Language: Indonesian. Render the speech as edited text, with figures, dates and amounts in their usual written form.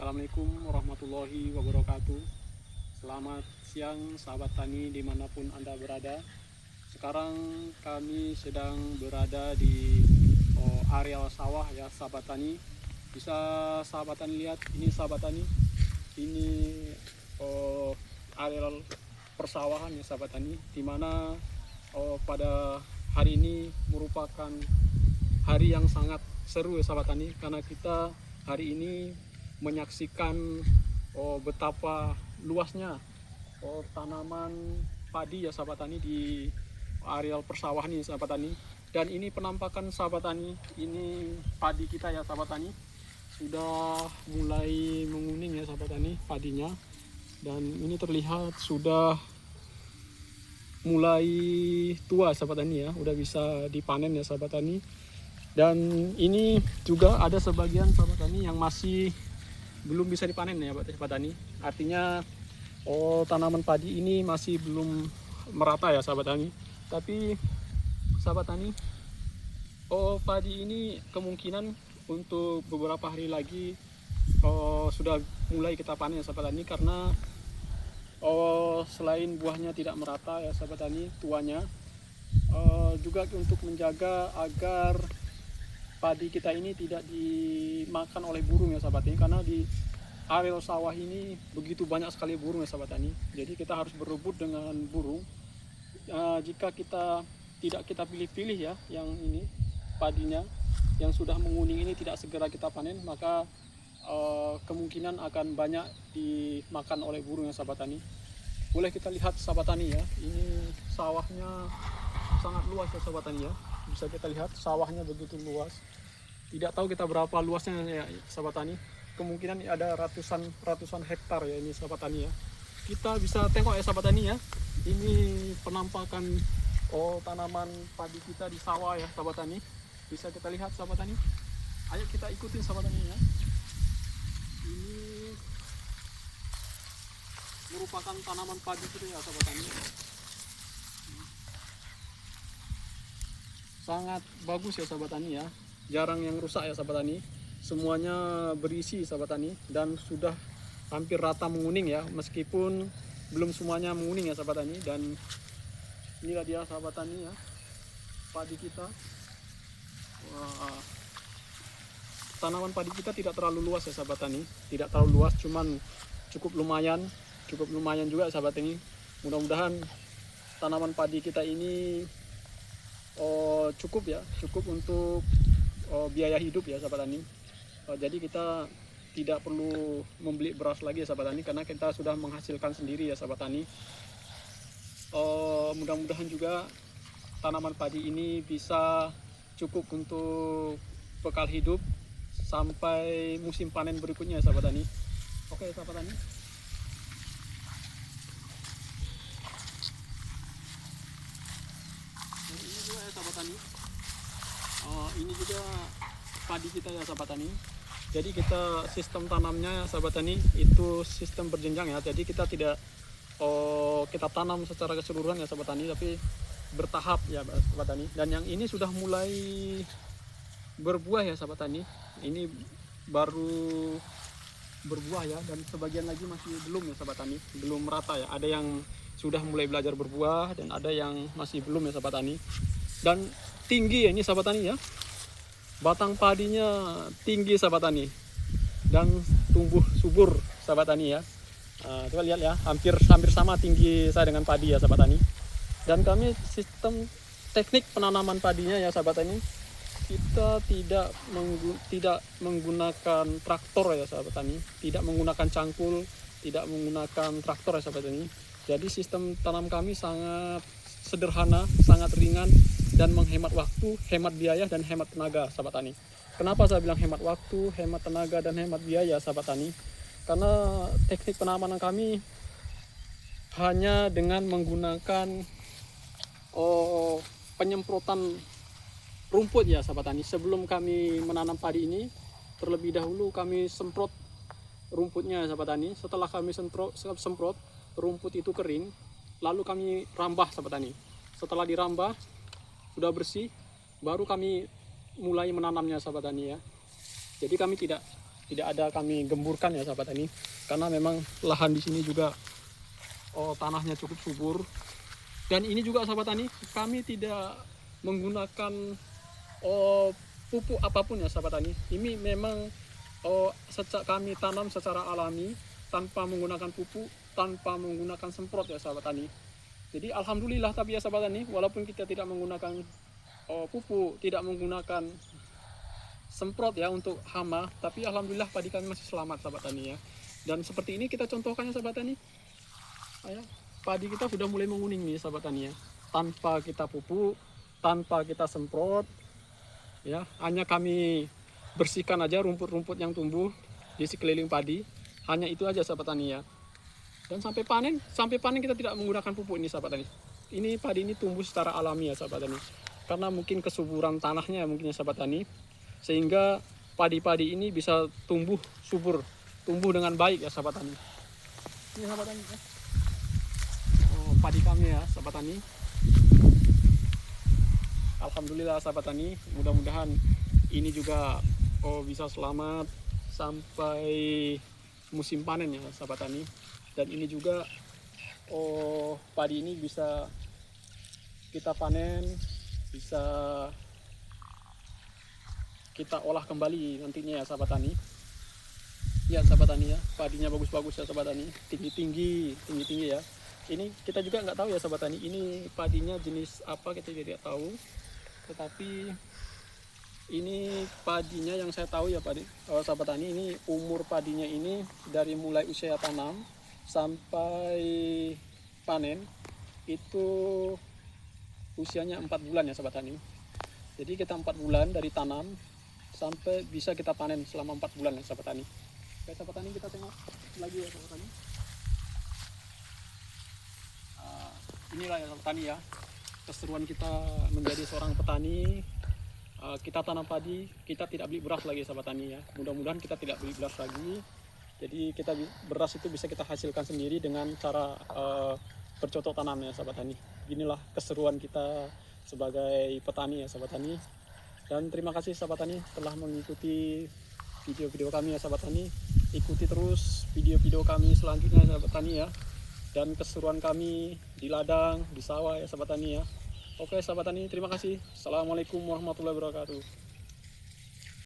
Assalamualaikum warahmatullahi wabarakatuh. Selamat siang sahabat tani dimanapun Anda berada. Sekarang kami sedang berada di areal sawah ya sahabat tani. Bisa sahabat tani lihat ini sahabat tani. Ini areal persawahan ya sahabat tani, dimana pada hari ini merupakan hari yang sangat seru ya sahabat tani, karena kita hari ini menyaksikan betapa luasnya tanaman padi ya sahabat tani di areal persawahan ini sahabat tani. Dan ini penampakan sahabat tani, ini padi kita ya sahabat tani sudah mulai menguning ya sahabat tani padinya, dan ini terlihat sudah mulai tua sahabat tani ya, udah bisa dipanen ya sahabat tani. Dan ini juga ada sebagian sahabat tani yang masih belum bisa dipanen ya sahabat tani. Artinya tanaman padi ini masih belum merata ya sahabat tani. Tapi sahabat tani, padi ini kemungkinan untuk beberapa hari lagi sudah mulai kita panen ya sahabat tani, karena selain buahnya tidak merata ya sahabat tani, tuanya juga untuk menjaga agar padi kita ini tidak dimakan oleh burung ya sahabat tani, karena di areal sawah ini begitu banyak sekali burung ya sahabat tani. Jadi kita harus berebut dengan burung. Jika kita tidak kita pilih-pilih ya, yang ini padinya yang sudah menguning ini tidak segera kita panen, maka kemungkinan akan banyak dimakan oleh burung ya sahabat tani. Boleh kita lihat sahabat tani ya, ini sawahnya sangat luas ya sahabat tani ya. Bisa kita lihat sawahnya begitu luas. Tidak tahu kita berapa luasnya ya sahabat tani. Kemungkinan ada ratusan hektar ya ini sahabat tani ya. Kita bisa tengok ya sahabat tani ya. Ini penampakan tanaman padi kita di sawah ya sahabat tani. Bisa kita lihat sahabat tani. Ayo kita ikutin sahabat tani ya. Ini merupakan tanaman padi kita ya sahabat tani. Sangat bagus ya sahabat tani ya, jarang yang rusak ya sahabat tani, semuanya berisi sahabat tani, dan sudah hampir rata menguning ya, meskipun belum semuanya menguning ya sahabat tani. Dan inilah dia sahabat tani ya, padi kita. Wah, tanaman padi kita tidak terlalu luas ya sahabat tani, tidak terlalu luas, cuman cukup lumayan juga sahabat tani. Mudah-mudahan tanaman padi kita ini cukup untuk biaya hidup ya sahabat tani. Jadi kita tidak perlu membeli beras lagi ya sahabat tani, karena kita sudah menghasilkan sendiri ya sahabat tani. Mudah-mudahan juga tanaman padi ini bisa cukup untuk bekal hidup sampai musim panen berikutnya ya sahabat tani. Oke sahabat tani. Sahabat tani, ini juga padi kita ya sahabat tani. Jadi kita sistem tanamnya sahabat tani itu sistem berjenjang ya. Jadi kita tidak kita tanam secara keseluruhan ya sahabat tani, tapi bertahap ya sahabat tani. Dan yang ini sudah mulai berbuah ya sahabat tani. Ini baru berbuah ya, dan sebagian lagi masih belum ya sahabat tani, belum merata ya. Ada yang sudah mulai belajar berbuah dan ada yang masih belum ya sahabat tani. Dan tinggi ya ini sahabat tani ya, batang padinya tinggi sahabat tani, dan tumbuh subur sahabat tani ya. Coba lihat ya, hampir sama tinggi saya dengan padi ya sahabat tani. Dan kami sistem teknik penanaman padinya ya sahabat tani, kita tidak menggunakan traktor ya sahabat tani, tidak menggunakan cangkul, tidak menggunakan traktor ya sahabat tani. Jadi sistem tanam kami sangat sederhana, sangat ringan, dan menghemat waktu, hemat biaya, dan hemat tenaga sahabat tani. Kenapa saya bilang hemat waktu, hemat tenaga, dan hemat biaya sahabat tani? Karena teknik penanaman kami hanya dengan menggunakan penyemprotan rumput ya sahabat tani. Sebelum kami menanam padi ini, terlebih dahulu kami semprot rumputnya sahabat tani. Setelah kami semprot rumput itu kering, lalu kami rambah sahabat tani. Setelah dirambah sudah bersih, baru kami mulai menanamnya sahabat tani ya. Jadi kami tidak tidak ada kami gemburkan ya sahabat tani, karena memang lahan di sini juga tanahnya cukup subur. Dan ini juga sahabat tani, kami tidak menggunakan pupuk apapun ya sahabat tani. Ini memang kami tanam secara alami, tanpa menggunakan pupuk, tanpa menggunakan semprot ya sahabat tani. Jadi alhamdulillah tapi ya sahabat tani, walaupun kita tidak menggunakan pupuk, tidak menggunakan semprot ya untuk hama, tapi alhamdulillah padi kami masih selamat sahabat tani ya. Dan seperti ini kita contohkan ya sahabat tani. Padi kita sudah mulai menguning nih sahabat tani ya, tanpa kita pupuk, tanpa kita semprot ya, hanya kami bersihkan aja rumput-rumput yang tumbuh di sekeliling padi, hanya itu aja sahabat tani ya. Dan sampai panen kita tidak menggunakan pupuk ini sahabat tani. Ini padi ini tumbuh secara alami ya sahabat tani, karena mungkin kesuburan tanahnya mungkin ya sahabat tani, sehingga padi-padi ini bisa tumbuh subur, tumbuh dengan baik ya sahabat tani. Ini sahabat tani ya, padi kami ya sahabat tani. Alhamdulillah sahabat tani, mudah-mudahan ini juga bisa selamat sampai musim panen ya sahabat tani. Dan ini juga padi ini bisa kita panen, bisa kita olah kembali nantinya ya sahabat tani. Ya sahabat tani ya, padinya bagus-bagus ya sahabat tani, tinggi-tinggi ya. Ini kita juga nggak tahu ya sahabat tani, ini padinya jenis apa kita tidak tahu. Tetapi ini padinya yang saya tahu ya sahabat tani, ini umur padinya ini dari mulai usia tanam sampai panen itu usianya 4 bulan ya sahabat tani. Jadi kita 4 bulan dari tanam sampai bisa kita panen selama 4 bulan ya sahabat tani. Oke sahabat tani, kita tengok lagi ya sahabat tani. Inilah ya sahabat tani ya, keseruan kita menjadi seorang petani. Kita tanam padi, kita tidak beli beras lagi sahabat tani ya. Mudah-mudahan kita tidak beli beras lagi. Jadi beras itu bisa kita hasilkan sendiri dengan cara bercocok tanam ya sahabat tani. Inilah keseruan kita sebagai petani ya sahabat tani. Dan terima kasih sahabat tani telah mengikuti video-video kami ya sahabat tani. Ikuti terus video-video kami selanjutnya sahabat tani ya. Dan keseruan kami di ladang, di sawah ya sahabat tani ya. Oke sahabat tani, terima kasih. Assalamualaikum warahmatullahi wabarakatuh.